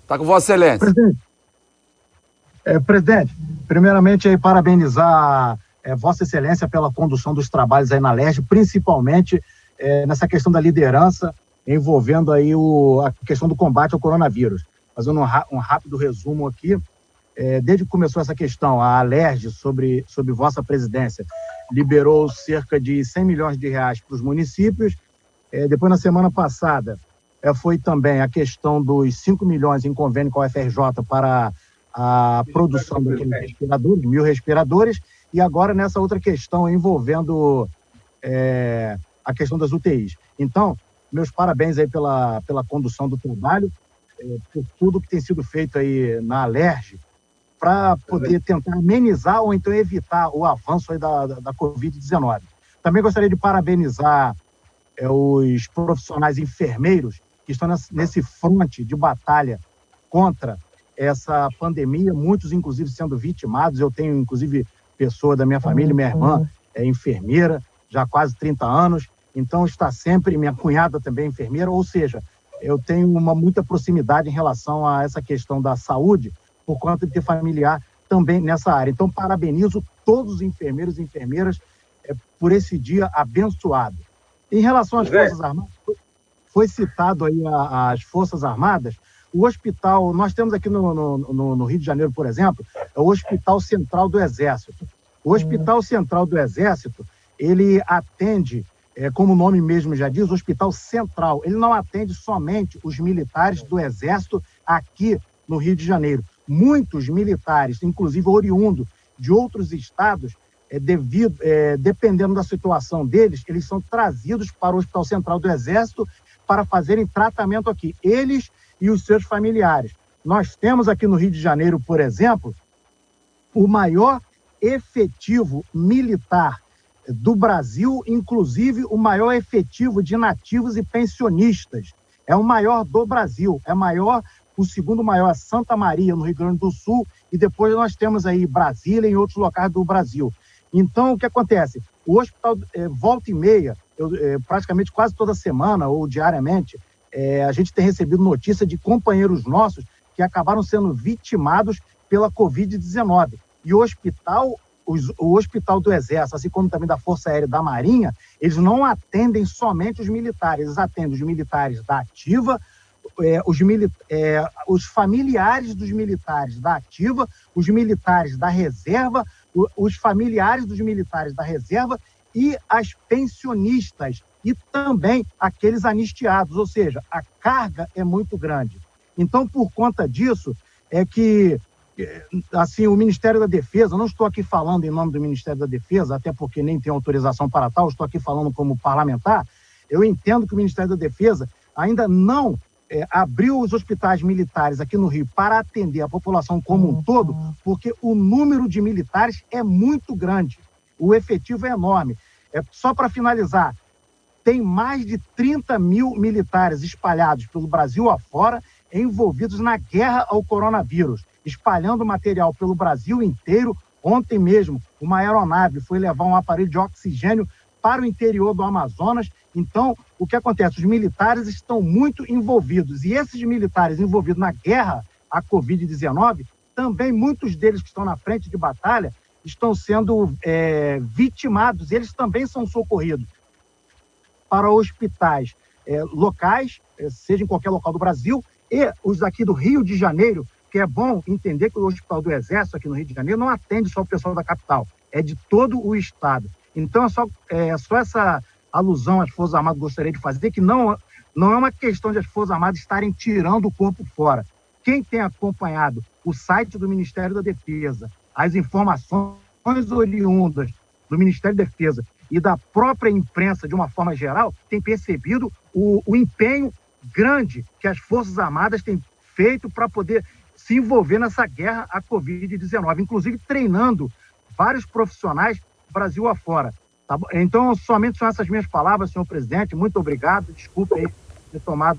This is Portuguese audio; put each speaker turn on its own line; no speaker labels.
Está com Vossa Excelência.
Presidente, primeiramente aí parabenizar Vossa Excelência pela condução dos trabalhos aí na LERJ, principalmente nessa questão da liderança envolvendo aí a questão do combate ao coronavírus. Fazendo um rápido resumo aqui, desde que começou essa questão, a LERJ, sobre vossa presidência, liberou cerca de 100 milhões de reais para os municípios. Depois, na semana passada, foi também a questão dos 5 milhões em convênio com a UFRJ para a produção daqueles respiradores, 1.000 respiradores, e agora nessa outra questão envolvendo a questão das UTIs. Então, meus parabéns aí pela condução do trabalho, por tudo que tem sido feito aí na LERJ, para poder tentar amenizar ou então evitar o avanço aí da Covid-19. Também gostaria de parabenizar os profissionais enfermeiros que estão nesse fronte de batalha contra essa pandemia, muitos inclusive sendo vitimados. Eu tenho inclusive pessoa da minha família, minha irmã é enfermeira, já há quase 30 anos, então está sempre, minha cunhada também é enfermeira, ou seja, eu tenho muita proximidade em relação a essa questão da saúde, por conta de ter familiar também nessa área. Então, parabenizo todos os enfermeiros e enfermeiras por esse dia abençoado. Em relação às Forças Armadas, foi citado aí as Forças Armadas, o hospital, nós temos aqui no Rio de Janeiro, por exemplo, é o Hospital Central do Exército. O Hospital Central do Exército, ele atende, como o nome mesmo já diz, o Hospital Central. Ele não atende somente os militares do Exército aqui no Rio de Janeiro. Muitos militares, inclusive oriundos de outros estados, dependendo da situação deles, eles são trazidos para o Hospital Central do Exército para fazerem tratamento aqui, eles e os seus familiares. Nós temos aqui no Rio de Janeiro, por exemplo, o maior efetivo militar do Brasil, inclusive o maior efetivo de nativos e pensionistas. É o maior do Brasil, é maior. O segundo maior é Santa Maria, no Rio Grande do Sul, e depois nós temos aí Brasília e outros locais do Brasil. Então, o que acontece? O hospital, volta e meia, praticamente quase toda semana ou diariamente, a gente tem recebido notícia de companheiros nossos que acabaram sendo vitimados pela Covid-19. E o Hospital do Exército, assim como também da Força Aérea e da Marinha, eles não atendem somente os militares, eles atendem os militares da ativa, os familiares dos militares da ativa, os militares da reserva, os familiares dos militares da reserva e as pensionistas e também aqueles anistiados, ou seja, a carga é muito grande. Então, por conta disso, é que assim, o Ministério da Defesa, não estou aqui falando em nome do Ministério da Defesa, até porque nem tenho autorização para tal, estou aqui falando como parlamentar, eu entendo que o Ministério da Defesa ainda não abriu os hospitais militares aqui no Rio para atender a população como um todo, porque o número de militares é muito grande, o efetivo é enorme. Só para finalizar, tem mais de 30 mil militares espalhados pelo Brasil afora, envolvidos na guerra ao coronavírus, espalhando material pelo Brasil inteiro. Ontem mesmo, uma aeronave foi levar um aparelho de oxigênio para o interior do Amazonas. Então, o que acontece? Os militares estão muito envolvidos, e esses militares envolvidos na guerra à Covid-19, também muitos deles que estão na frente de batalha, estão sendo vitimados, eles também são socorridos para hospitais locais, seja em qualquer local do Brasil, e os aqui do Rio de Janeiro, que é bom entender que o Hospital do Exército aqui no Rio de Janeiro não atende só o pessoal da capital, é de todo o estado. Então, é só essa alusão às Forças Armadas que eu gostaria de fazer, que não é uma questão de as Forças Armadas estarem tirando o corpo fora. Quem tem acompanhado o site do Ministério da Defesa, as informações oriundas do Ministério da Defesa e da própria imprensa, de uma forma geral, tem percebido o empenho grande que as Forças Armadas têm feito para poder se envolver nessa guerra à Covid-19, inclusive treinando vários profissionais Brasil afora. Tá bom? Então, somente são essas minhas palavras, senhor presidente. Muito obrigado. Desculpe aí ter tomado